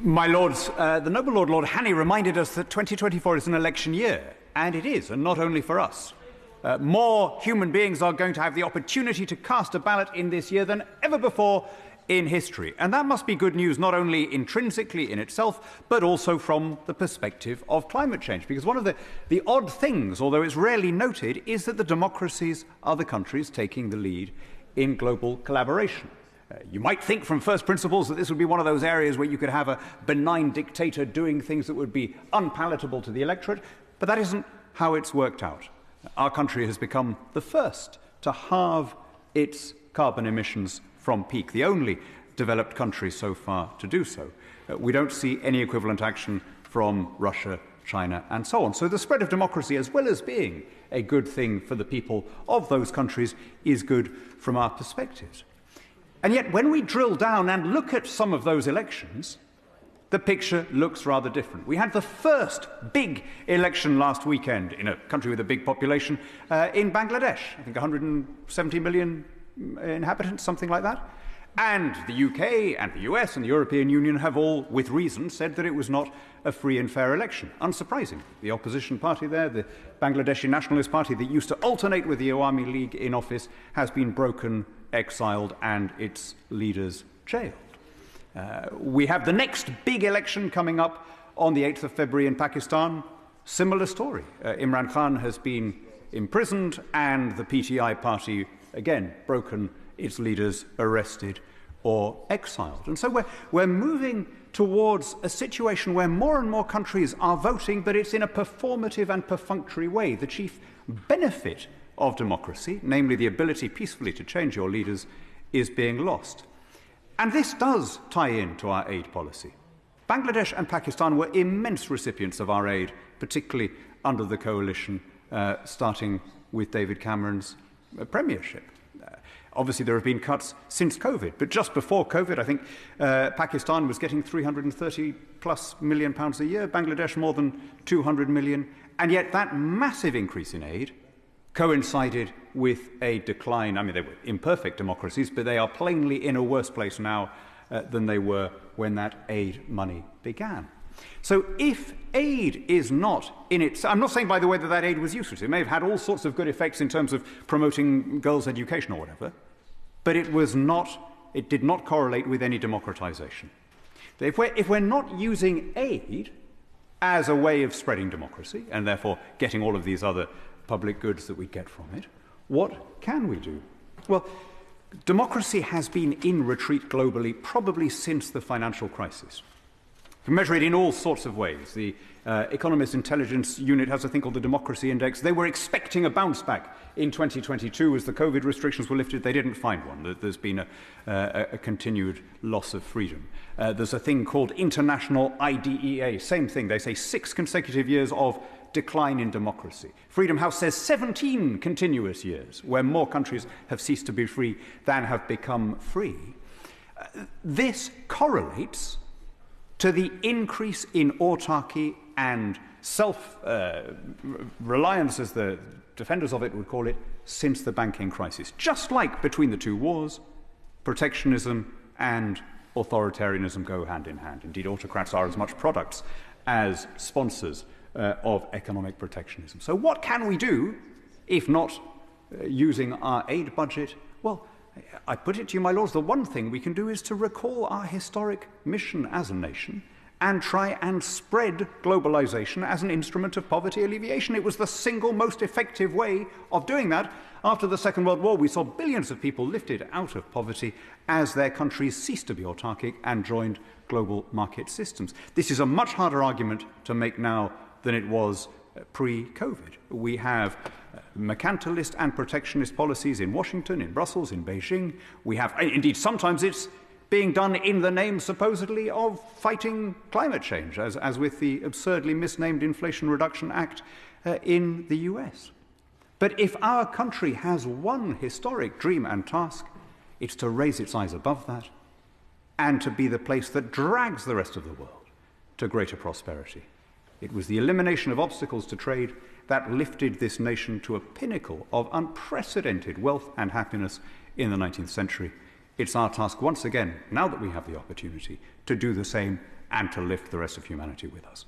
My lords, the noble Lord Hannay reminded us that 2024 is an election year, and it is, and not only for us. More human beings are going to have the opportunity to cast a ballot in this year than ever before in history. And that must be good news, not only intrinsically in itself, but also from the perspective of climate change. Because one of the odd things, although it's rarely noted, is that the democracies are the countries taking the lead in global collaboration. You might think from first principles that this would be one of those areas where you could have a benign dictator doing things that would be unpalatable to the electorate, but that isn't how it's worked out. Our country has become the first to halve its carbon emissions from peak, the only developed country so far to do so. We don't see any equivalent action from Russia, China, and so on. So the spread of democracy, as well as being a good thing for the people of those countries, is good from our perspectives. And yet, when we drill down and look at some of those elections, the picture looks rather different. We had the first big election last weekend in a country with a big population in Bangladesh. I think 170 million inhabitants, something like that. And the UK and the US and the European Union have all, with reason, said that it was not a free and fair election. Unsurprising. The opposition party there, the Bangladeshi Nationalist Party that used to alternate with the Awami League in office, has been broken, exiled, and its leaders jailed. We have the next big election coming up on the 8th of February in Pakistan. Similar story. Imran Khan has been imprisoned, and the PTI party, again, broken, its leaders arrested or exiled. And so we're moving towards a situation where more and more countries are voting, but it's in a performative and perfunctory way. The chief benefit of democracy, namely the ability peacefully to change your leaders, is being lost. And this does tie in to our aid policy. Bangladesh and Pakistan were immense recipients of our aid, particularly under the coalition, starting with David Cameron's premiership. Obviously, there have been cuts since COVID, but just before COVID, I think Pakistan was getting £330+ million a year, Bangladesh more than 200 million, and yet that massive increase in aid coincided with a decline. I mean, they were imperfect democracies, but they are plainly in a worse place now than they were when that aid money began. So if aid is not in its... I'm not saying, by the way, that aid was useless. It may have had all sorts of good effects in terms of promoting girls' education or whatever, but it did not correlate with any democratization. If we're not using aid as a way of spreading democracy, and therefore getting all of these other public goods that we get from it, what can we do? Well, democracy has been in retreat globally probably since the financial crisis. We measure it in all sorts of ways. The Economist Intelligence Unit has a thing called the Democracy Index. They were expecting a bounce back in 2022 as the COVID restrictions were lifted. They didn't find one. There's been a continued loss of freedom. There's a thing called International IDEA. Same thing. They say 6 consecutive years of decline in democracy. Freedom House says 17 continuous years where more countries have ceased to be free than have become free. This correlates to the increase in autarky and self-reliance, as the defenders of it would call it, since the banking crisis. Just like between the two wars, protectionism and authoritarianism go hand in hand. Indeed, autocrats are as much products as sponsors of economic protectionism. So what can we do, if not using our aid budget? Well, I put it to you, my lords, the one thing we can do is to recall our historic mission as a nation and try and spread globalization as an instrument of poverty alleviation. It was the single most effective way of doing that. After the Second World War, we saw billions of people lifted out of poverty as their countries ceased to be autarkic and joined global market systems. This is a much harder argument to make now than it was pre-COVID. We have mercantilist and protectionist policies in Washington, in Brussels, in Beijing. We have, indeed, sometimes it's being done in the name, supposedly, of fighting climate change, as with the absurdly misnamed Inflation Reduction Act in the US. But if our country has one historic dream and task, it's to raise its eyes above that and to be the place that drags the rest of the world to greater prosperity. It was the elimination of obstacles to trade that lifted this nation to a pinnacle of unprecedented wealth and happiness in the 19th century. It's our task once again, now that we have the opportunity, to do the same and to lift the rest of humanity with us.